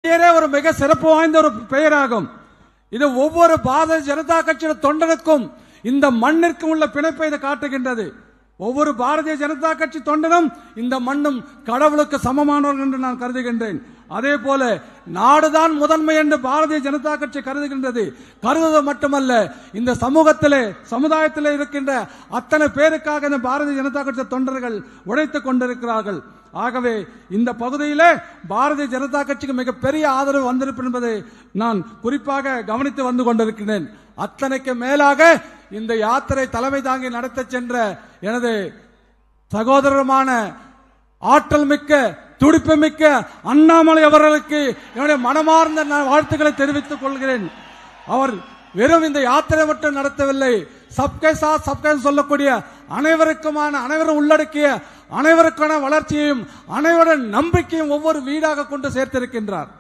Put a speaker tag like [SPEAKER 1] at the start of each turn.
[SPEAKER 1] பெயரே ஒரு மிக சிறப்பு வாய்ந்த ஒரு பெயராகும். இது ஒவ்வொரு பாரதிய ஜனதா கட்சியின் தொண்டனுக்கும் இந்த மண்ணிற்கும் உள்ள பிணைப்பை இது காட்டுகின்றது. ஒவ்வொரு பாரதிய ஜனதா கட்சி தொண்டனும் இந்த மண்ணும் கடவுளுக்கு சமமானவர்கள் என்று நான் கருதுகின்றேன். அதே போல நாடுதான் முதன்மை என்று பாரதிய ஜனதா கட்சி கருதுகின்றது. கருதுவது மட்டுமல்ல, இந்த சமுதாயத்திலே இருக்கின்ற அத்தனை பேருக்காக இந்த பாரதிய ஜனதா கட்சி தொண்டர்கள் உழைத்துக் கொண்டிருக்கிறார்கள். ஆகவே இந்த பகுதியிலே பாரதிய ஜனதா கட்சிக்கு மிகப்பெரிய ஆதரவு வந்திருப்பது என்பதை நான் குறிப்பாக கவனித்து வந்து கொண்டிருக்கிறேன். அத்தனைக்கு மேலாக இந்த யாத்திரை தலைமை தாங்கி நடத்த சென்ற எனது சகோதரமான ஆற்றல் மிக்க துடிப்பு மிக்க அண்ணாமலை அவர்களுக்கு என்னுடைய மனமார்ந்த வாழ்த்துக்களை தெரிவித்துக் கொள்கிறேன். அவர் வெறும் இந்த யாத்திரை மட்டும் நடத்தவில்லை, சப்கே சாத் சப்கே சொல்லக்கூடிய அனைவரும் உள்ளடக்கிய அனைவருக்கான வளர்ச்சியையும் அனைவருடைய நம்பிக்கையும் ஒவ்வொரு வீடாக கொண்டு சேர்த்திருக்கின்றார்.